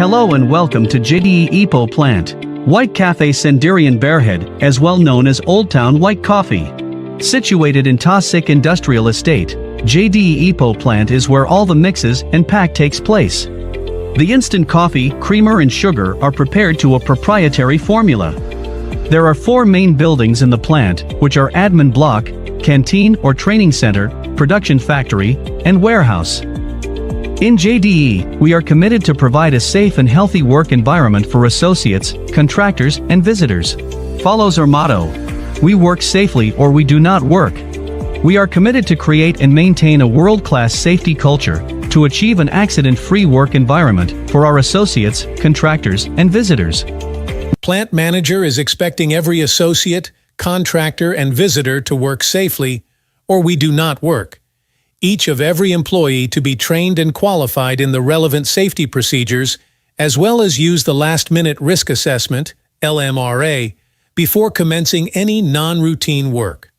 Hello and welcome to JDE Ipoh Plant, White Cafe Sendirian Bearhead, as well known as Old Town White Coffee. Situated in Tasik Industrial Estate, JDE Ipoh Plant is where all the mixes and pack takes place. The instant coffee, creamer and sugar are prepared to a proprietary formula. There are 4 main buildings in the plant, which are admin block, canteen or training center, production factory, and warehouse. In JDE, we are committed to provide a safe and healthy work environment for associates, contractors, and visitors. Follows our motto: we work safely or we do not work. We are committed to create and maintain a world-class safety culture to achieve an accident-free work environment for our associates, contractors, and visitors. Plant manager is expecting every associate, contractor, and visitor to work safely, or we do not work. Each of every employee to be trained and qualified in the relevant safety procedures, as well as use the last-minute risk assessment, LMRA, before commencing any non-routine work.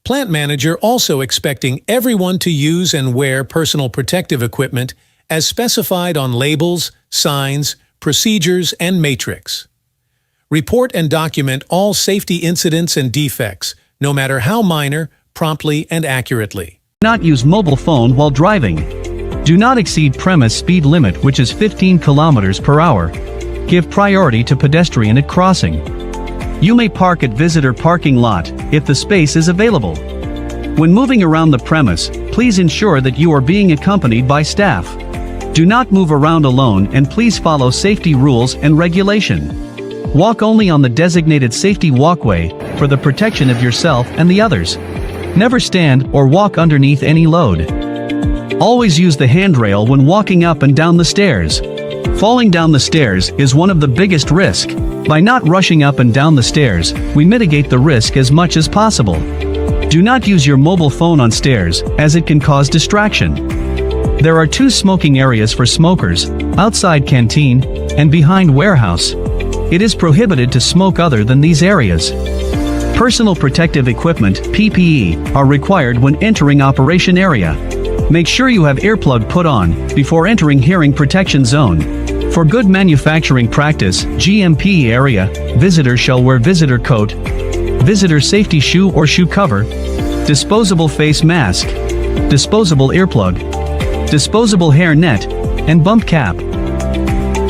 Plant manager also expecting everyone to use and wear personal protective equipment as specified on labels, signs, procedures, and matrix. Report and document all safety incidents and defects, no matter how minor, promptly and accurately. Do not use mobile phone while driving. Do not exceed premise speed limit, which is 15 km per hour. Give priority to pedestrian at crossing. You may park at visitor parking lot if the space is available. When moving around the premise, please ensure that you are being accompanied by staff. Do not move around alone and please follow safety rules and regulation. Walk only on the designated safety walkway for the protection of yourself and the others. Never stand or walk underneath any load. Always use the handrail when walking up and down the stairs. Falling down the stairs is one of the biggest risks. By not rushing up and down the stairs, we mitigate the risk as much as possible. Do not use your mobile phone on stairs, as it can cause distraction. There are 2 smoking areas for smokers, outside canteen, and behind warehouse. It is prohibited to smoke other than these areas. Personal protective equipment, PPE, are required when entering operation area. Make sure you have earplug put on before entering hearing protection zone. For good manufacturing practice, GMP area, visitors shall wear visitor coat, visitor safety shoe or shoe cover, disposable face mask, disposable earplug, disposable hair net, and bump cap.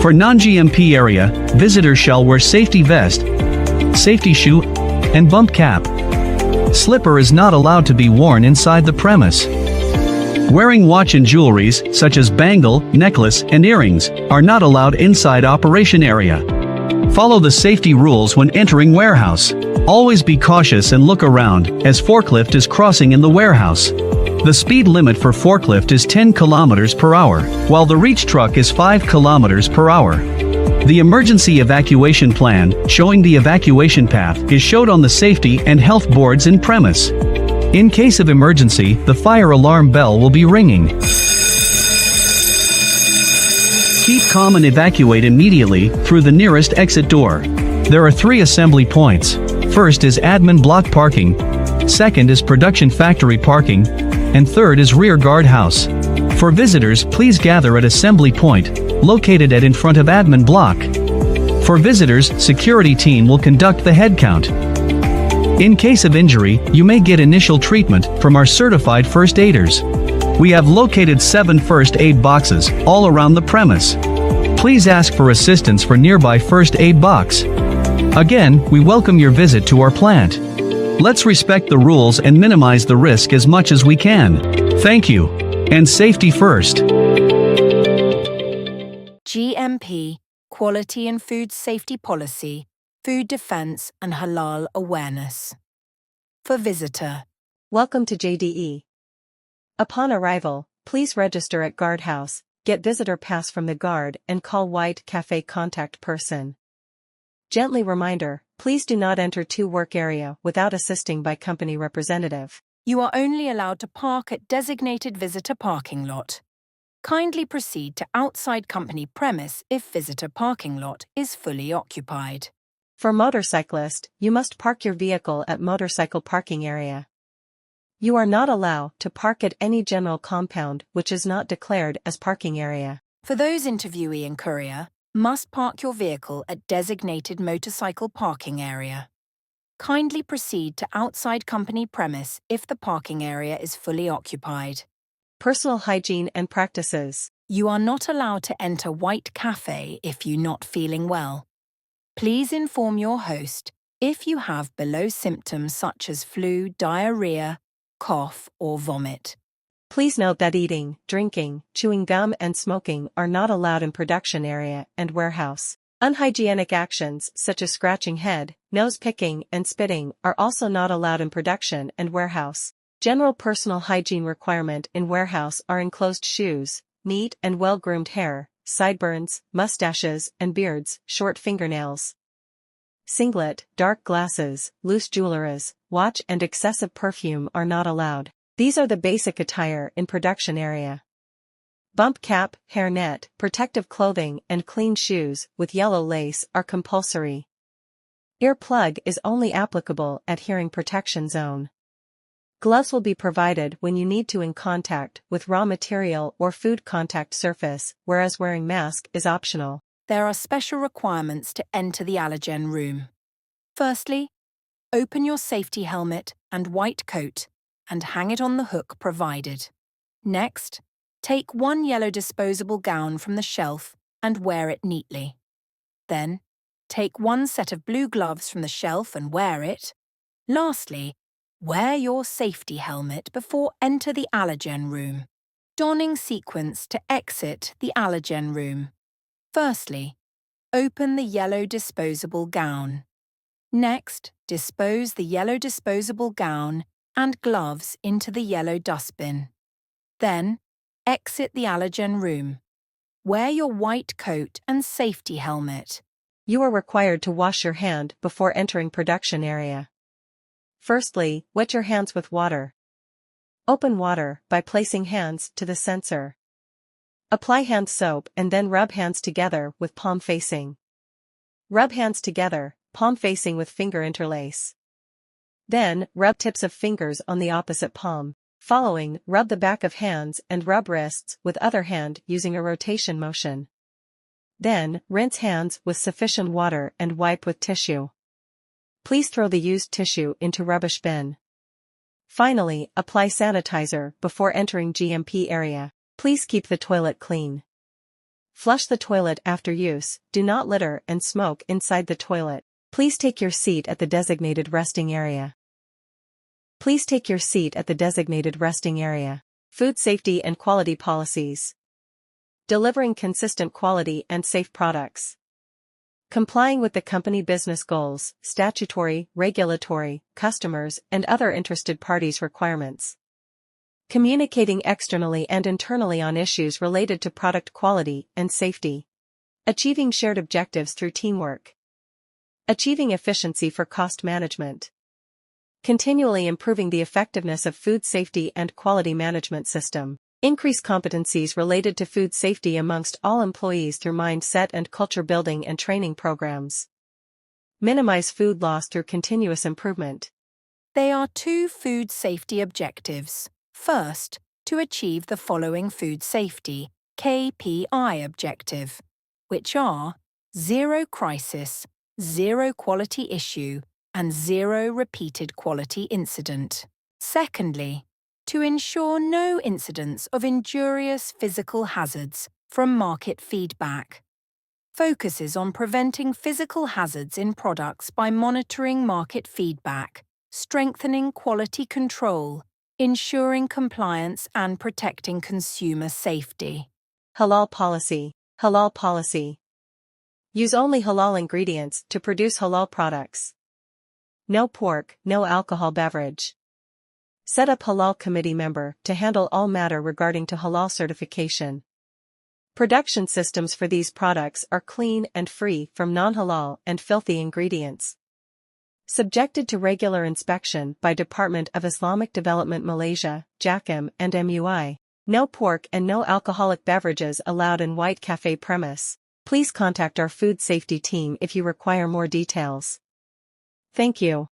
For non-GMP area, visitors shall wear safety vest, safety shoe, and bump cap. Slipper is not allowed to be worn inside the premise. Wearing watch and jewelries, such as bangle, necklace, and earrings, are not allowed inside operation area. Follow the safety rules when entering warehouse. Always be cautious and look around, as forklift is crossing in the warehouse. The speed limit for forklift is 10 km per hour, while the reach truck is 5 km per hour. The emergency evacuation plan, showing the evacuation path, is showed on the safety and health boards in premise. In case of emergency, the fire alarm bell will be ringing. Keep calm and evacuate immediately through the nearest exit door. There are 3 assembly points. First is admin block parking, second is production factory parking, and third is rear guard house. For visitors, please gather at assembly point, located in front of admin block. For visitors, security team will conduct the head count. In case of injury, you may get initial treatment from our certified first aiders. We have located 7 first aid boxes all around the premise. Please ask for assistance for nearby first aid box. Again, we welcome your visit to our plant. Let's respect the rules and minimize the risk as much as we can. Thank you. And safety first. GMP, Quality and Food Safety Policy, Food Defense and Halal Awareness. For visitor. Welcome to JDE. Upon arrival, please register at guardhouse, get visitor pass from the guard and call White Cafe contact person. Gently reminder, please do not enter to work area without assisting by company representative. You are only allowed to park at designated visitor parking lot. Kindly proceed to outside company premise if visitor parking lot is fully occupied. For motorcyclist, you must park your vehicle at motorcycle parking area. You are not allowed to park at any general compound which is not declared as parking area. For those interviewee and courier, must park your vehicle at designated motorcycle parking area. Kindly proceed to outside company premise if the parking area is fully occupied. Personal hygiene and practices. You are not allowed to enter White Cafe if you're not feeling well. Please inform your host if you have below symptoms such as flu, diarrhea, cough, or vomit. Please note that eating, drinking, chewing gum and smoking are not allowed in production area and warehouse. Unhygienic actions such as scratching head, nose picking, and spitting are also not allowed in production and warehouse. General personal hygiene requirement in warehouse are enclosed shoes, neat and well-groomed hair, sideburns, mustaches and beards, short fingernails. Singlet, dark glasses, loose jewelries, watch and excessive perfume are not allowed. These are the basic attire in production area. Bump cap, hairnet, protective clothing and clean shoes with yellow lace are compulsory. Ear plug is only applicable at hearing protection zone. Gloves will be provided when you need to in contact with raw material or food contact surface, whereas wearing mask is optional. There are special requirements to enter the allergen room. Firstly, open your safety helmet and white coat and hang it on the hook provided. Next, take one yellow disposable gown from the shelf and wear it neatly. Then, take one set of blue gloves from the shelf and wear it. Lastly, wear your safety helmet before enter the allergen room. Donning sequence to exit the allergen room. Firstly, open the yellow disposable gown. Next, dispose the yellow disposable gown and gloves into the yellow dustbin. Then, exit the allergen room. Wear your white coat and safety helmet. You are required to wash your hand before entering production area. Firstly, wet your hands with water. Open water by placing hands to the sensor. Apply hand soap and then rub hands together with palm facing. Rub hands together, palm facing with finger interlace. Then, rub tips of fingers on the opposite palm. Following, rub the back of hands and rub wrists with other hand using a rotation motion. Then, rinse hands with sufficient water and wipe with tissue. Please throw the used tissue into rubbish bin. Finally, apply sanitizer before entering GMP area. Please keep the toilet clean. Flush the toilet after use, do not litter and smoke inside the toilet. Please take your seat at the designated resting area. Please take your seat at the designated resting area. Food safety and quality policies. Delivering consistent quality and safe products. Complying with the company business goals, statutory, regulatory, customers, and other interested parties' requirements. Communicating externally and internally on issues related to product quality and safety. Achieving shared objectives through teamwork. Achieving efficiency for cost management. Continually improving the effectiveness of food safety and quality management system. Increase competencies related to food safety amongst all employees through mindset and culture building and training programs. Minimize food loss through continuous improvement. There are 2 food safety objectives. First, to achieve the following food safety KPI objective, which are 0 crisis, 0 quality issue, and 0 repeated quality incident. Secondly, to ensure no incidents of injurious physical hazards from market feedback. Focuses on preventing physical hazards in products by monitoring market feedback, strengthening quality control, ensuring compliance and protecting consumer safety. Halal policy. Halal policy. Use only halal ingredients to produce halal products. No pork, no alcohol beverage. Set up halal committee member to handle all matter regarding to halal certification. Production systems for these products are clean and free from non-halal and filthy ingredients. Subjected to regular inspection by Department of Islamic Development Malaysia, JAKIM and MUI. No pork and no alcoholic beverages allowed in White Cafe premise. Please contact our food safety team if you require more details. Thank you.